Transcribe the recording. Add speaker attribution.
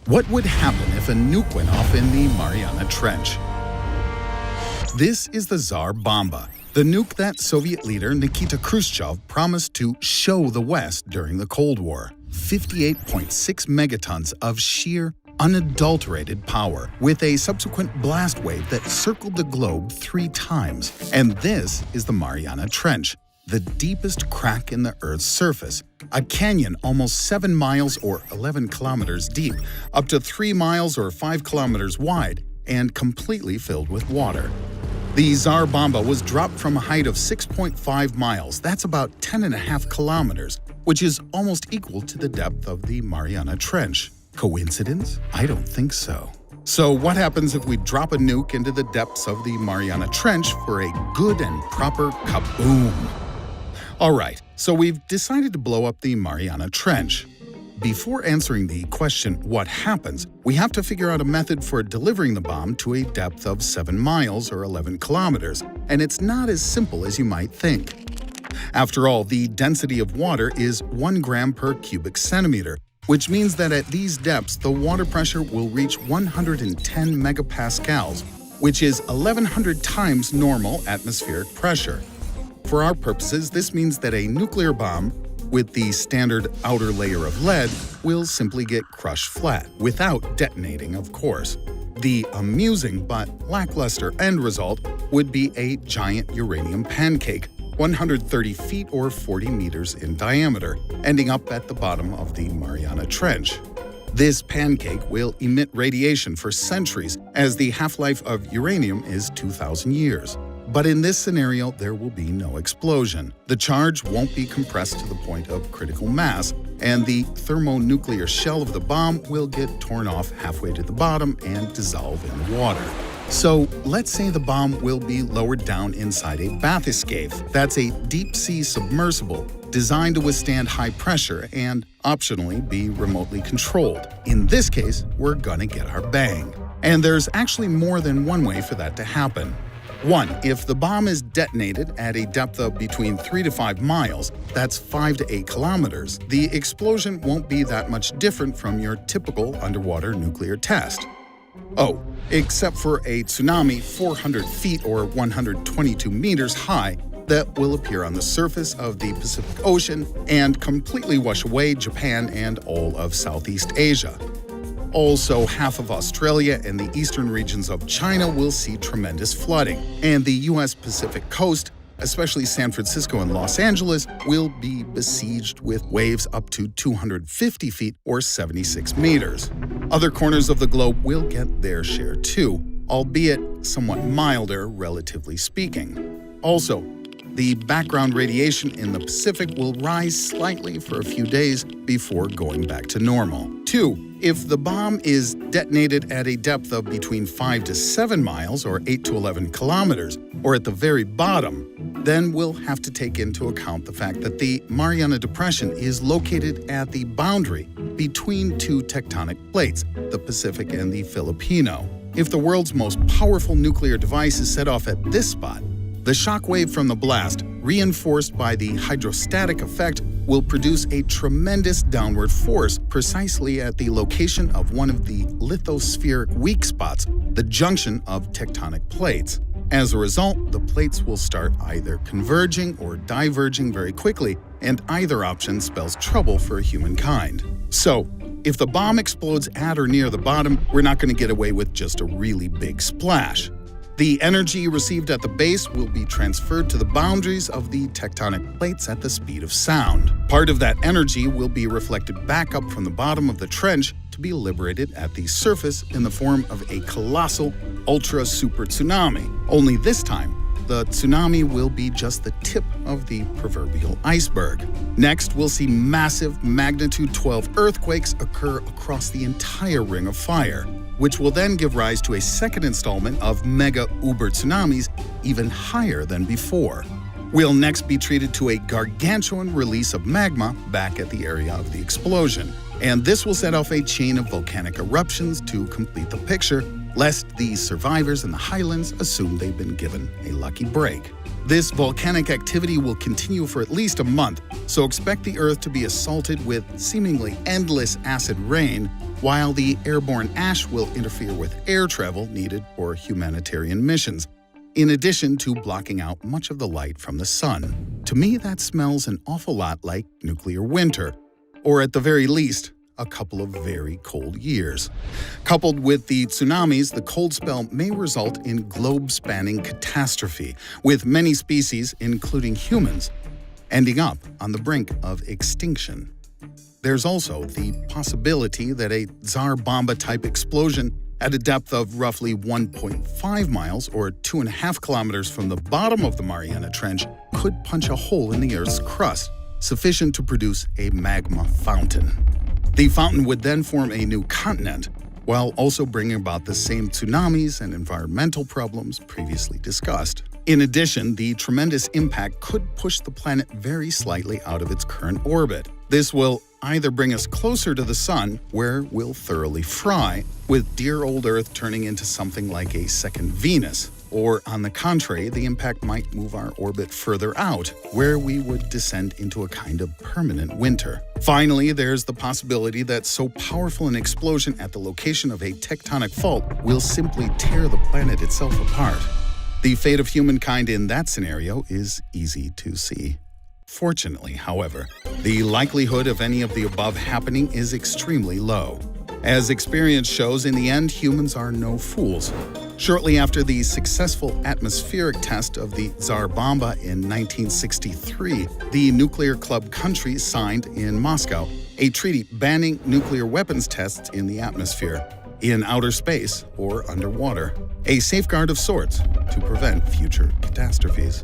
Speaker 1: What would happen if a nuke went off in the Mariana Trench? This is the Tsar Bomba, the nuke that Soviet leader Nikita Khrushchev promised to show the West during the Cold War. 58.6 megatons of sheer, unadulterated power, with a subsequent blast wave that circled the globe 3 times. And this is the Mariana Trench, the deepest crack in the Earth's surface, a canyon almost 7 miles or 11 kilometers deep, up to 3 miles or 5 kilometers wide, and completely filled with water. The Tsar Bomba was dropped from a height of 6.5 miles, that's about 10.5 kilometers, which is almost equal to the depth of the Mariana Trench. Coincidence? I don't think so. So what happens if we drop a nuke into the depths of the Mariana Trench for a good and proper kaboom? Alright, so we've decided to blow up the Mariana Trench. Before answering the question, what happens, we have to figure out a method for delivering the bomb to a depth of 7 miles or 11 kilometers, and it's not as simple as you might think. After all, the density of water is 1 gram per cubic centimeter, which means that at these depths, the water pressure will reach 110 megapascals, which is 1,100 times normal atmospheric pressure. For our purposes, this means that a nuclear bomb, with the standard outer layer of lead, will simply get crushed flat, without detonating, of course. The amusing but lackluster end result would be a giant uranium pancake, 130 feet or 40 meters in diameter, ending up at the bottom of the Mariana Trench. This pancake will emit radiation for centuries, as the half-life of uranium is 2,000 years. But in this scenario, there will be no explosion. The charge won't be compressed to the point of critical mass, and the thermonuclear shell of the bomb will get torn off halfway to the bottom and dissolve in the water. So let's say the bomb will be lowered down inside a bathyscaphe. That's a deep-sea submersible designed to withstand high pressure and, optionally, be remotely controlled. In this case, we're gonna get our bang. And there's actually more than one way for that to happen. 1. If the bomb is detonated at a depth of between 3 to 5 miles, that's 5 to 8 kilometers, the explosion won't be that much different from your typical underwater nuclear test. Oh, except for a tsunami 400 feet or 122 meters high that will appear on the surface of the Pacific Ocean and completely wash away Japan and all of Southeast Asia. Also, half of Australia and the eastern regions of China will see tremendous flooding, and the U.S. Pacific coast, especially San Francisco and Los Angeles, will be besieged with waves up to 250 feet or 76 meters. Other corners of the globe will get their share too, albeit somewhat milder, relatively speaking. Also, the background radiation in the Pacific will rise slightly for a few days before going back to normal. 2. If the bomb is detonated at a depth of between 5 to 7 miles or 8 to 11 kilometers, or at the very bottom, then we'll have to take into account the fact that the Mariana Depression is located at the boundary between 2 tectonic plates, the Pacific and the Filipino. If the world's most powerful nuclear device is set off at this spot, the shockwave from the blast, reinforced by the hydrostatic effect, will produce a tremendous downward force precisely at the location of one of the lithospheric weak spots, the junction of tectonic plates. As a result, the plates will start either converging or diverging very quickly, and either option spells trouble for humankind. So, if the bomb explodes at or near the bottom, we're not going to get away with just a really big splash. The energy received at the base will be transferred to the boundaries of the tectonic plates at the speed of sound. Part of that energy will be reflected back up from the bottom of the trench to be liberated at the surface in the form of a colossal, ultra-super tsunami. Only this time, the tsunami will be just the tip of the proverbial iceberg. Next, we'll see massive magnitude 12 earthquakes occur across the entire ring of fire, which will then give rise to a second installment of mega-uber tsunamis even higher than before. We'll next be treated to a gargantuan release of magma back at the area of the explosion, and this will set off a chain of volcanic eruptions to complete the picture, lest the survivors in the highlands assume they've been given a lucky break. This volcanic activity will continue for at least a month, so expect the Earth to be assaulted with seemingly endless acid rain while the airborne ash will interfere with air travel needed for humanitarian missions, in addition to blocking out much of the light from the sun. To me, that smells an awful lot like nuclear winter, or at the very least, a couple of very cold years. Coupled with the tsunamis, the cold spell may result in globe-spanning catastrophe, with many species, including humans, ending up on the brink of extinction. There's also the possibility that a Tsar Bomba-type explosion at a depth of roughly 1.5 miles or 2.5 kilometers from the bottom of the Mariana Trench could punch a hole in the Earth's crust, sufficient to produce a magma fountain. The fountain would then form a new continent, while also bringing about the same tsunamis and environmental problems previously discussed. In addition, the tremendous impact could push the planet very slightly out of its current orbit. This will either bring us closer to the sun, where we'll thoroughly fry, with dear old Earth turning into something like a second Venus, or on the contrary, the impact might move our orbit further out, where we would descend into a kind of permanent winter. Finally, there's the possibility that so powerful an explosion at the location of a tectonic fault will simply tear the planet itself apart. The fate of humankind in that scenario is easy to see. Fortunately, however, the likelihood of any of the above happening is extremely low. As experience shows, in the end, humans are no fools. Shortly after the successful atmospheric test of the Tsar Bomba in 1963, the nuclear club countries signed in Moscow a treaty banning nuclear weapons tests in the atmosphere, in outer space, or underwater, a safeguard of sorts to prevent future catastrophes.